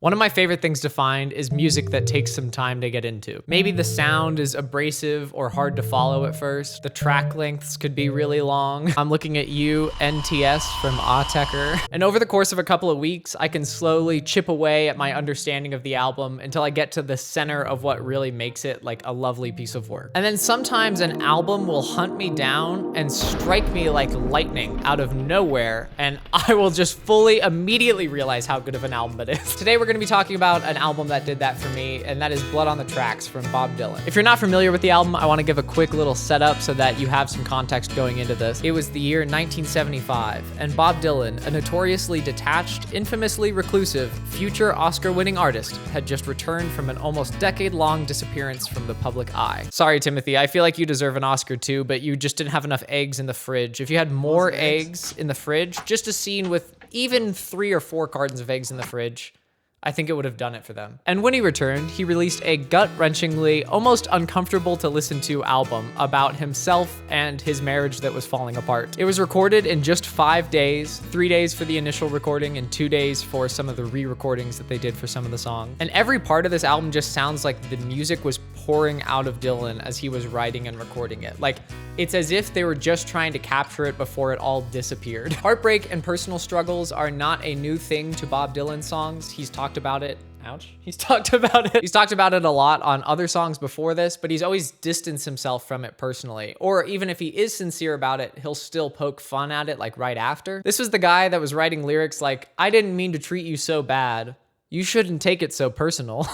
One of my favorite things to find is music that takes some time to get into. Maybe the sound is abrasive or hard to follow at first. The track lengths could be really long. I'm looking at you, NTS from Autechre. And over the course of a couple of weeks, I can slowly chip away at my understanding of the album until I get to the center of what really makes it like a lovely piece of work. And then sometimes an album will hunt me down and strike me like lightning out of nowhere, and I will just fully immediately realize how good of an album it is. Today we're gonna be talking about an album that did that for me, and that is Blood on the Tracks from Bob Dylan. If you're not familiar with the album, I wanna give a quick little setup so that you have some context going into this. It was the year 1975, and Bob Dylan, a notoriously detached, infamously reclusive, future Oscar-winning artist, had just returned from an almost decade-long disappearance from the public eye. Sorry, Timothy, I feel like you deserve an Oscar too, but you just didn't have enough eggs in the fridge. If you had more eggs in the fridge, just a scene with even 3 or 4 cartons of eggs in the fridge, I think it would have done it for them. And when he returned, he released a gut-wrenchingly, almost uncomfortable to listen to album about himself and his marriage that was falling apart. It was recorded in just 5 days, 3 days for the initial recording and 2 days for some of the re-recordings that they did for some of the songs. And every part of this album just sounds like the music was pouring out of Dylan as he was writing and recording it. Like, it's as if they were just trying to capture it before it all disappeared. Heartbreak and personal struggles are not a new thing to Bob Dylan songs. He's talked about it. Ouch. He's talked about it. He's talked about it a lot on other songs before this, but he's always distanced himself from it personally. Or even if he is sincere about it, he'll still poke fun at it like right after. This was the guy that was writing lyrics like, "I didn't mean to treat you so bad. You shouldn't take it so personal."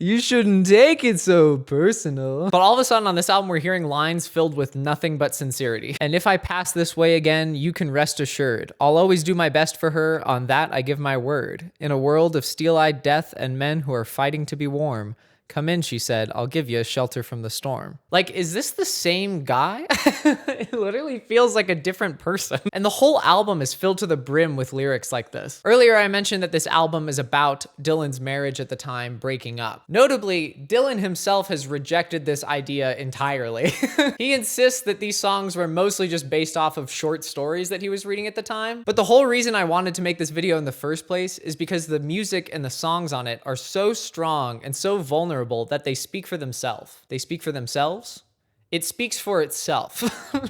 You shouldn't take it so personal. But all of a sudden on this album, we're hearing lines filled with nothing but sincerity. "And if I pass this way again, you can rest assured. I'll always do my best for her. On that, I give my word. In a world of steel-eyed death and men who are fighting to be warm. Come in," she said, "I'll give you a shelter from the storm." Like, is this the same guy? It literally feels like a different person. And the whole album is filled to the brim with lyrics like this. Earlier, I mentioned that this album is about Dylan's marriage at the time breaking up. Notably, Dylan himself has rejected this idea entirely. He insists that these songs were mostly just based off of short stories that he was reading at the time. But the whole reason I wanted to make this video in the first place is because the music and the songs on it are so strong and so vulnerable that they speak for themselves. They speak for themselves? It speaks for itself.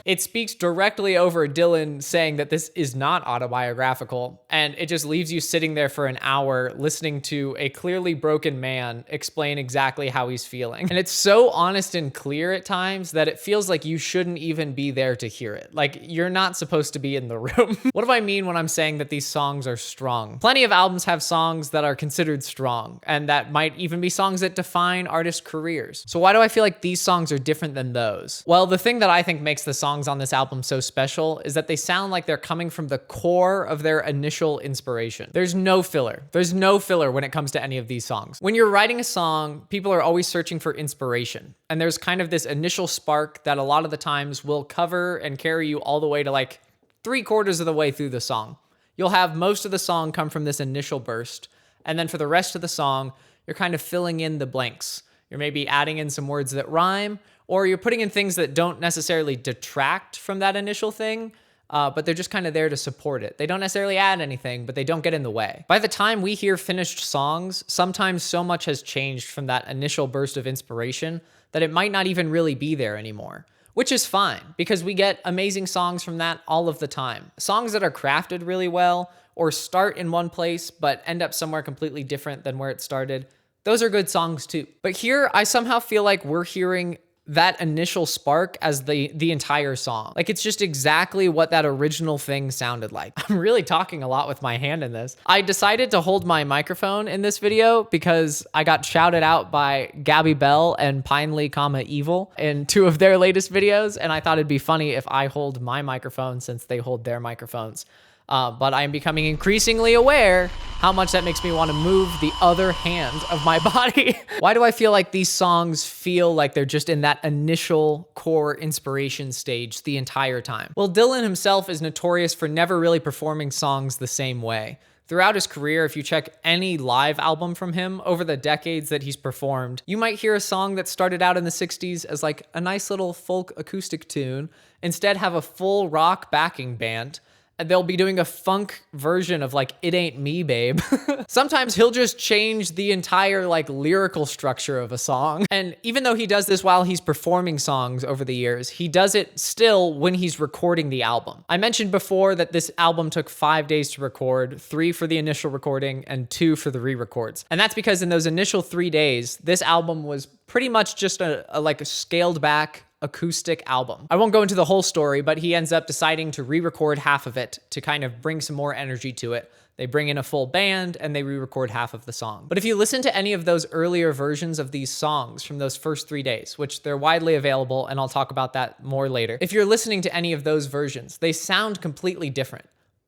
It speaks directly over Dylan saying that this is not autobiographical, and it just leaves you sitting there for an hour listening to a clearly broken man explain exactly how he's feeling. And it's so honest and clear at times that it feels like you shouldn't even be there to hear it. Like, you're not supposed to be in the room. What do I mean when I'm saying that these songs are strong? Plenty of albums have songs that are considered strong, and that might even be songs that define artists' careers. So why do I feel like these songs are different than those? Well, the thing that I think makes the songs on this album so special is that they sound like they're coming from the core of their initial inspiration. There's no filler. There's no filler when it comes to any of these songs. When you're writing a song, people are always searching for inspiration. And there's kind of this initial spark that a lot of the times will cover and carry you all the way to like 3/4 of the way through the song. You'll have most of the song come from this initial burst. And then for the rest of the song, you're kind of filling in the blanks. You're maybe adding in some words that rhyme, or you're putting in things that don't necessarily detract from that initial thing, but they're just kind of there to support it. They don't necessarily add anything, but they don't get in the way. By the time we hear finished songs, sometimes so much has changed from that initial burst of inspiration that it might not even really be there anymore. Which is fine, because we get amazing songs from that all of the time. Songs that are crafted really well, or start in one place, but end up somewhere completely different than where it started. Those are good songs too. But here, I somehow feel like we're hearing that initial spark as the entire song. Like, it's just exactly what that original thing sounded like. I'm really talking a lot with my hand in this. I decided to hold my microphone in this video because I got shouted out by Gabi Belle and Pinely, Evil in 2 of their latest videos, and I thought it'd be funny if I hold my microphone since they hold their microphones. But I am becoming increasingly aware how much that makes me want to move the other hand of my body. Why do I feel like these songs feel like they're just in that initial core inspiration stage the entire time? Well, Dylan himself is notorious for never really performing songs the same way. Throughout his career, if you check any live album from him over the decades that he's performed, you might hear a song that started out in the 60s as like a nice little folk acoustic tune, instead have a full rock backing band, and they'll be doing a funk version of like It Ain't Me, Babe. Sometimes he'll just change the entire like lyrical structure of a song. And even though he does this while he's performing songs over the years, he does it still when he's recording the album. I mentioned before that this album took 5 days to record, 3 for the initial recording and 2 for the re-records. And that's because in those initial 3 days, this album was pretty much just a scaled back acoustic album. I won't go into the whole story, but he ends up deciding to re-record half of it to kind of bring some more energy to it. They bring in a full band and they re-record half of the song. But if you listen to any of those earlier versions of these songs from those first 3 days, which they're widely available, and I'll talk about that more later. If you're listening to any of those versions, they sound completely different,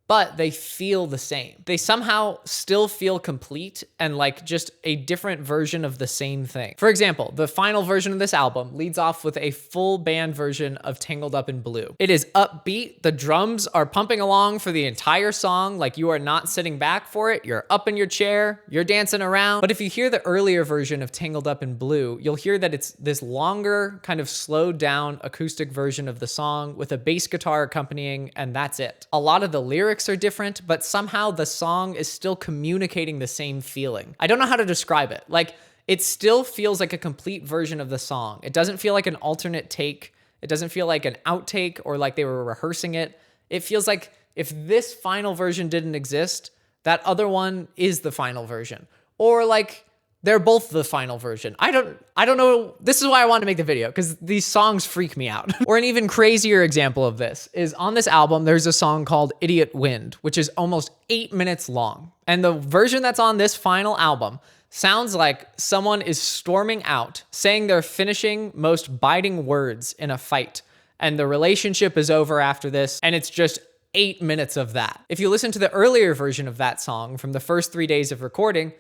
but they feel the same. They somehow still feel complete and like just a different version of the same thing. For example, the final version of this album leads off with a full band version of Tangled Up in Blue. It is upbeat. The drums are pumping along for the entire song. Like you are not sitting back for it. You're up in your chair. You're dancing around. But if you hear the earlier version of Tangled Up in Blue, you'll hear that it's this longer, kind of slowed down acoustic version of the song with a bass guitar accompanying, and that's it. A lot of the lyrics are different, but somehow the song is still communicating the same feeling. I don't know how to describe it. Like, it still feels like a complete version of the song. It doesn't feel like an alternate take. It doesn't feel like an outtake or like they were rehearsing it. It feels like if this final version didn't exist, that other one is the final version. Or like they're both the final version. I don't know. This is why I wanted to make the video, because these songs freak me out. Or an even crazier example of this is on this album, there's a song called Idiot Wind, which is almost 8 minutes long. And the version that's on this final album sounds like someone is storming out, saying their finishing, most biting words in a fight. And the relationship is over after this, and it's just 8 minutes of that. If you listen to the earlier version of that song from the first 3 days of recording,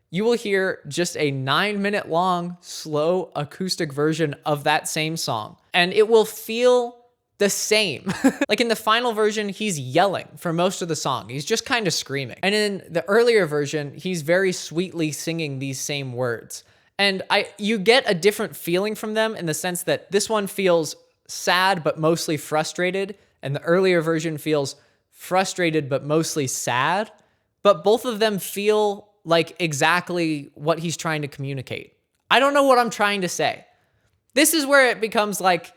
you will hear just a 9-minute long, slow acoustic version of that same song. And it will feel the same. Like in the final version, he's yelling for most of the song. He's just kind of screaming. And in the earlier version, he's very sweetly singing these same words. And you get a different feeling from them in the sense that this one feels sad, but mostly frustrated. And the earlier version feels frustrated, but mostly sad. But both of them feel like exactly what he's trying to communicate. I don't know what I'm trying to say. This is where it becomes like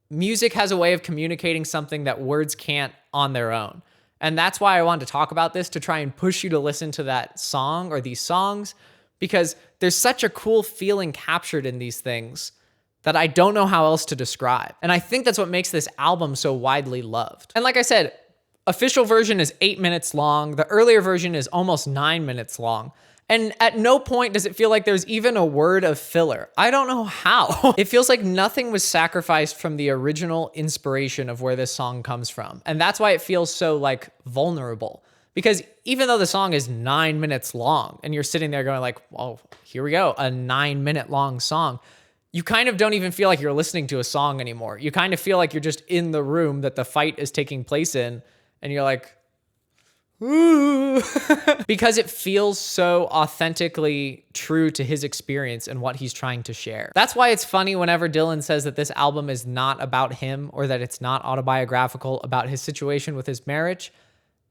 music has a way of communicating something that words can't on their own. And that's why I wanted to talk about this, to try and push you to listen to that song or these songs, because there's such a cool feeling captured in these things that I don't know how else to describe. And I think that's what makes this album so widely loved. And like I said, official version is 8 minutes long. The earlier version is almost 9 minutes long. And at no point does it feel like there's even a word of filler. I don't know how. It feels like nothing was sacrificed from the original inspiration of where this song comes from. And that's why it feels so like vulnerable. Because even though the song is 9 minutes long and you're sitting there going like, oh, here we go, a 9-minute long song, you kind of don't even feel like you're listening to a song anymore. You kind of feel like you're just in the room that the fight is taking place in. And you're like, ooh, because it feels so authentically true to his experience and what he's trying to share. That's why it's funny whenever Dylan says that this album is not about him or that it's not autobiographical about his situation with his marriage.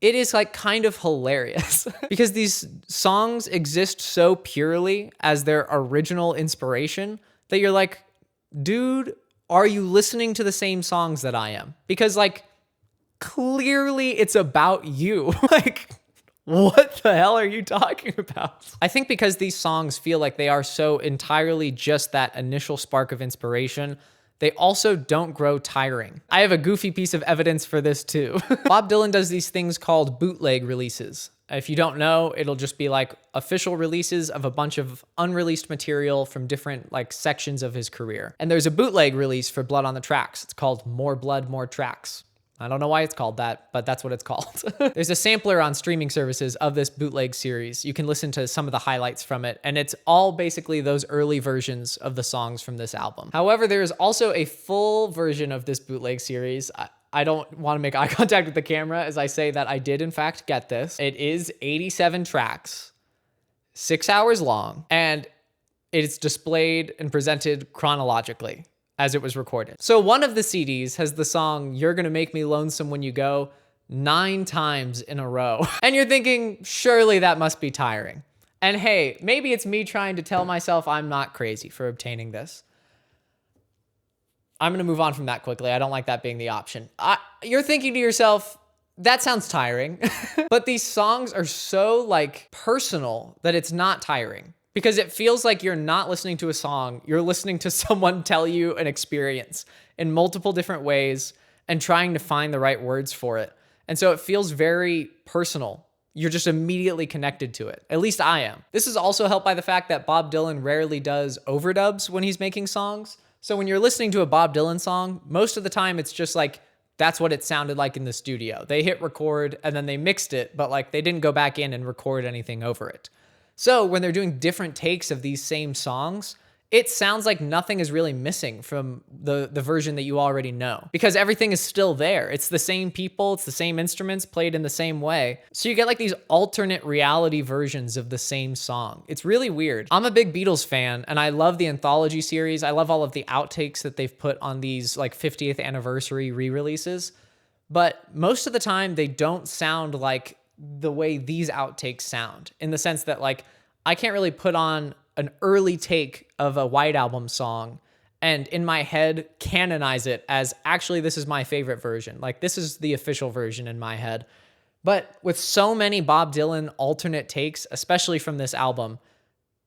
It is like kind of hilarious because these songs exist so purely as their original inspiration that you're like, dude, are you listening to the same songs that I am? Because like, clearly it's about you. Like, what the hell are you talking about? I think because these songs feel like they are so entirely just that initial spark of inspiration, they also don't grow tiring. I have a goofy piece of evidence for this too. Bob Dylan does these things called bootleg releases. If you don't know, it'll just be like official releases of a bunch of unreleased material from different like sections of his career. And there's a bootleg release for Blood on the Tracks. It's called More Blood, More Tracks. I don't know why it's called that, but that's what it's called. There's a sampler on streaming services of this bootleg series. You can listen to some of the highlights from it, and it's all basically those early versions of the songs from this album. However, there is also a full version of this bootleg series. I don't want to make eye contact with the camera as I say that I did in fact get this. It is 87 tracks, 6 hours long, and it's displayed and presented chronologically as it was recorded. So one of the CDs has the song You're Gonna Make Me Lonesome When You Go, 9 times in a row. And you're thinking, surely that must be tiring. And hey, maybe it's me trying to tell myself I'm not crazy for obtaining this. I'm going to move on from that quickly. I don't like that being the option. You're thinking to yourself, that sounds tiring. But these songs are so like personal that it's not tiring, because it feels like you're not listening to a song. You're listening to someone tell you an experience in multiple different ways and trying to find the right words for it. And so it feels very personal. You're just immediately connected to it. At least I am. This is also helped by the fact that Bob Dylan rarely does overdubs when he's making songs. So when you're listening to a Bob Dylan song, most of the time it's just like, that's what it sounded like in the studio. They hit record and then they mixed it, but like they didn't go back in and record anything over it. So when they're doing different takes of these same songs, it sounds like nothing is really missing from the version that you already know, because everything is still there. It's the same people, it's the same instruments played in the same way. So you get like these alternate reality versions of the same song. It's really weird. I'm a big Beatles fan and I love the anthology series. I love all of the outtakes that they've put on these like 50th anniversary re-releases. But most of the time they don't sound like the way these outtakes sound, in the sense that like I can't really put on an early take of a White Album song and in my head canonize it as actually this is my favorite version. Like this is the official version in my head. But with so many Bob Dylan alternate takes, especially from this album,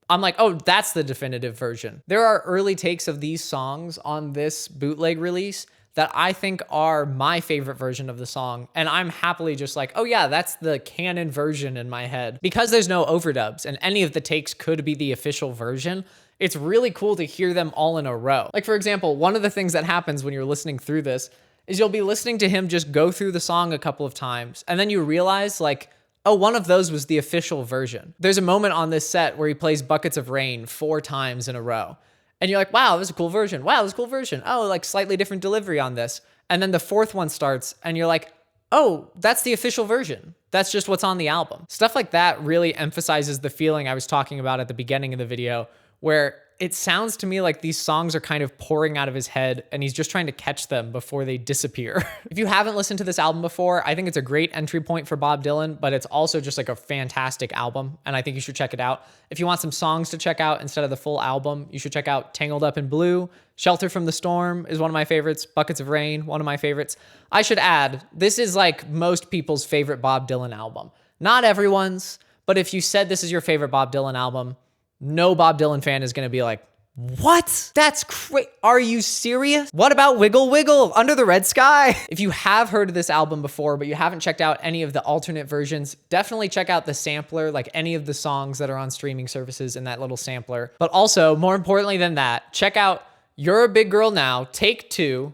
I'm like, oh, that's the definitive version. There are early takes of these songs on this bootleg release that I think are my favorite version of the song. And I'm happily just like, oh yeah, that's the canon version in my head. Because there's no overdubs and any of the takes could be the official version, it's really cool to hear them all in a row. Like for example, one of the things that happens when you're listening through this is you'll be listening to him just go through the song a couple of times, and then you realize like, oh, one of those was the official version. There's a moment on this set where he plays Buckets of Rain 4 times in a row. And you're like, wow, this is a cool version. Wow, this is a cool version. Oh, like slightly different delivery on this. And then the 4th one starts and you're like, oh, that's the official version. That's just what's on the album. Stuff like that really emphasizes the feeling I was talking about at the beginning of the video, where it sounds to me like these songs are kind of pouring out of his head and he's just trying to catch them before they disappear. If you haven't listened to this album before, I think it's a great entry point for Bob Dylan, but it's also just like a fantastic album and I think you should check it out. If you want some songs to check out instead of the full album, you should check out Tangled Up in Blue. Shelter from the Storm is one of my favorites. Buckets of Rain, one of my favorites. I should add, this is like most people's favorite Bob Dylan album. Not everyone's, but if you said this is your favorite Bob Dylan album, no Bob Dylan fan is going to be like, what? That's crazy. Are you serious? What about Wiggle Wiggle, Under the Red Sky? If you have heard of this album before, but you haven't checked out any of the alternate versions, definitely check out the sampler, like any of the songs that are on streaming services in that little sampler. But also, more importantly than that, check out You're a Big Girl Now, Take 2,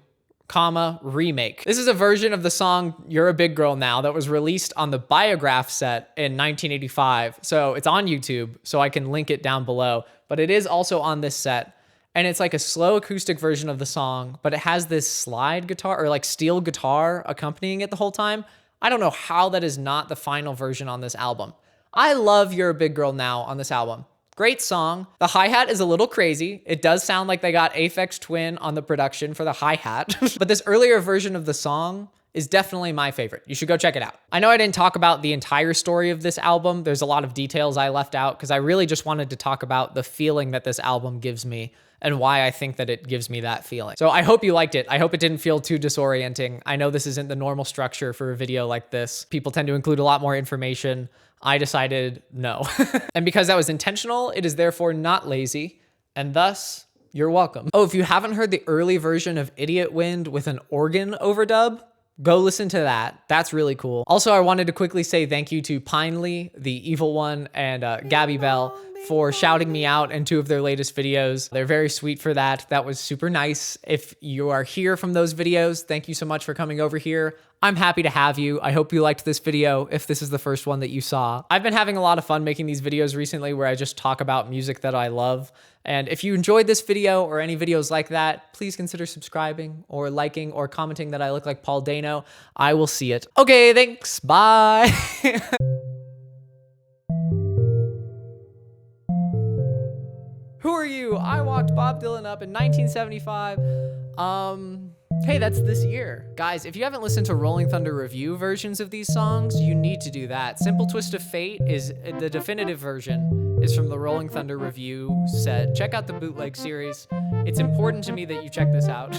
remake. This is a version of the song You're a Big Girl Now that was released on the Biograph set in 1985. So it's on YouTube, so I can link it down below. But it is also on this set. And it's like a slow acoustic version of the song, but it has this slide guitar or like steel guitar accompanying it the whole time. I don't know how that is not the final version on this album. I love You're a Big Girl Now on this album. Great song. The hi-hat is a little crazy. It does sound like they got Aphex Twin on the production for the hi-hat. But this earlier version of the song is definitely my favorite. You should go check it out. I know I didn't talk about the entire story of this album. There's a lot of details I left out because I really just wanted to talk about the feeling that this album gives me and why I think that it gives me that feeling. So I hope you liked it. I hope it didn't feel too disorienting. I know this isn't the normal structure for a video like this. People tend to include a lot more information. I decided no. And because that was intentional, it is therefore not lazy, and thus, you're welcome. Oh, if you haven't heard the early version of Idiot Wind with an organ overdub, go listen to that. That's really cool. Also, I wanted to quickly say thank you to Pinely, the evil one, and Gabi Belle for shouting me out in 2 of their latest videos. They're very sweet for that. That was super nice. If you are here from those videos, thank you so much for coming over here. I'm happy to have you. I hope you liked this video if this is the first one that you saw. I've been having a lot of fun making these videos recently where I just talk about music that I love. And if you enjoyed this video or any videos like that, please consider subscribing or liking or commenting that I look like Paul Dano. I will see it. Okay, thanks. Bye. Who are you? I walked Bob Dylan up in 1975. Hey, that's this year. Guys, if you haven't listened to Rolling Thunder review versions of these songs, you need to do that. Simple Twist of Fate is the definitive version, is from the Rolling Thunder review set. Check out the Bootleg series. It's important to me that you check this out.